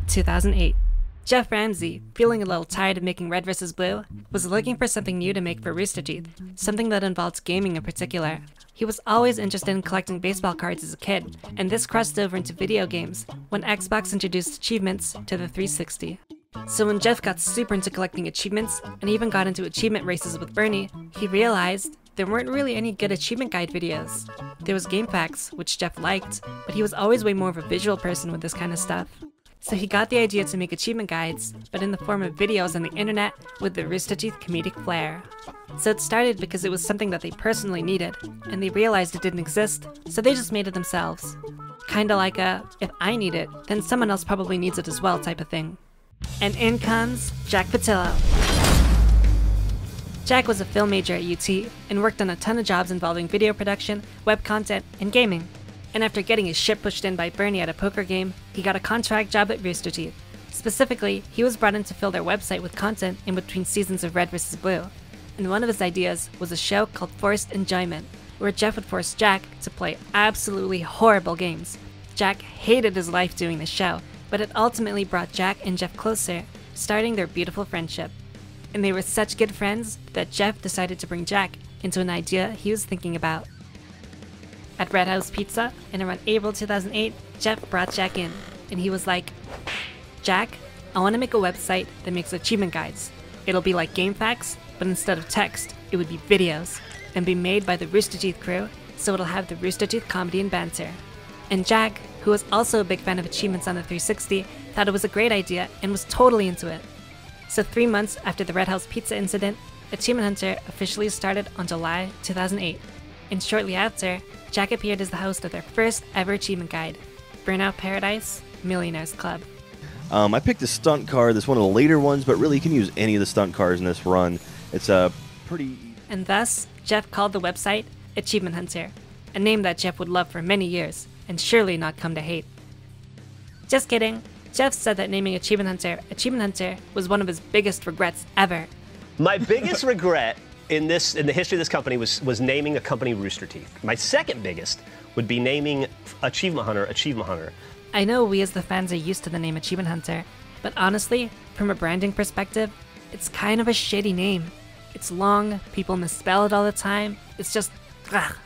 2008. Geoff Ramsey, feeling a little tired of making Red vs. Blue, was looking for something new to make for Rooster Teeth, something that involved gaming in particular. He was always interested in collecting baseball cards as a kid, and this crossed over into video games when Xbox introduced achievements to the 360. So when Geoff got super into collecting achievements, and even got into achievement races with Bernie, he realized there weren't really any good achievement guide videos. There was GameFAQs, which Geoff liked, but he was always way more of a visual person with this kind of stuff. So he got the idea to make achievement guides, but in the form of videos on the internet with the Rooster Teeth comedic flair. So it started because it was something that they personally needed, and they realized it didn't exist, so they just made it themselves. Kinda like a, if I need it, then someone else probably needs it as well type of thing. And in comes Jack Pattillo. Jack was a film major at UT, and worked on a ton of jobs involving video production, web content, and gaming. And after getting his shit pushed in by Bernie at a poker game, he got a contract job at Rooster Teeth. Specifically, he was brought in to fill their website with content in between seasons of Red vs. Blue. And one of his ideas was a show called Forced Enjoyment, where Geoff would force Jack to play absolutely horrible games. Jack hated his life doing the show, but it ultimately brought Jack and Geoff closer, starting their beautiful friendship. And they were such good friends that Geoff decided to bring Jack into an idea he was thinking about. At Red House Pizza, in around April 2008, Geoff brought Jack in, and he was like, "Jack, I want to make a website that makes achievement guides. It'll be like GameFAQs, but instead of text, it would be videos, and be made by the Rooster Teeth crew, so it'll have the Rooster Teeth comedy and banter." And Jack, who was also a big fan of achievements on the 360, thought it was a great idea and was totally into it. So 3 months after the Red House Pizza incident, Achievement Hunter officially started on July 2008. And shortly after, Jack appeared as the host of their first ever achievement guide, Burnout Paradise Millionaires Club. I picked a stunt car that's one of the later ones, but really you can use any of the stunt cars in this run. It's a pretty... And thus, Geoff called the website Achievement Hunter, a name that Geoff would love for many years, and surely not come to hate. Just kidding. Geoff said that naming Achievement Hunter was one of his biggest regrets ever. My biggest regret in the history of this company was naming a company Rooster Teeth. My second biggest would be naming Achievement Hunter. I know we as the fans are used to the name Achievement Hunter, but honestly, from a branding perspective, it's kind of a shitty name. It's long, people misspell it all the time, it's just ugh.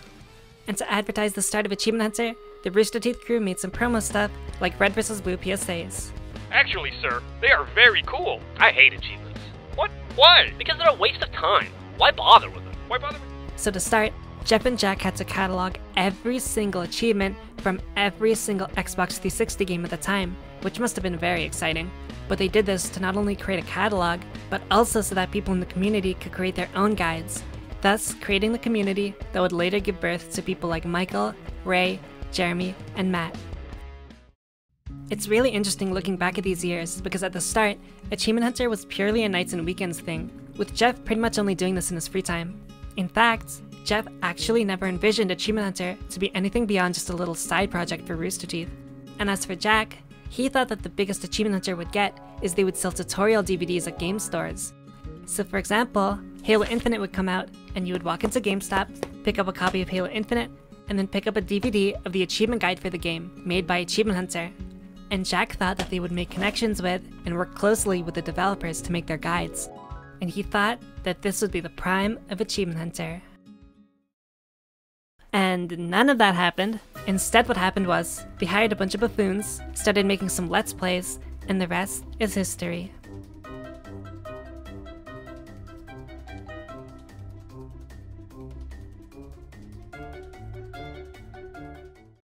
And to advertise the start of Achievement Hunter, the Rooster Teeth crew made some promo stuff like Red vs. Blue PSAs. Actually, sir, they are very cool. I hate achievements. What? Why? Because they're a waste of time. Why bother with them? Why bother with them? So to start, Geoff and Jack had to catalog every single achievement from every single Xbox 360 game at the time, which must have been very exciting. But they did this to not only create a catalog, but also so that people in the community could create their own guides, thus creating the community that would later give birth to people like Michael, Ray, Jeremy, and Matt. It's really interesting looking back at these years, because at the start, Achievement Hunter was purely a nights and weekends thing, with Geoff pretty much only doing this in his free time. In fact, Geoff actually never envisioned Achievement Hunter to be anything beyond just a little side project for Rooster Teeth. And as for Jack, he thought that the biggest Achievement Hunter would get is they would sell tutorial DVDs at game stores. So for example, Halo Infinite would come out, and you would walk into GameStop, pick up a copy of Halo Infinite, and then pick up a DVD of the achievement guide for the game, made by Achievement Hunter. And Jack thought that they would make connections with and work closely with the developers to make their guides. And he thought that this would be the prime of Achievement Hunter. And none of that happened. Instead, what happened was, they hired a bunch of buffoons, started making some Let's Plays, and the rest is history.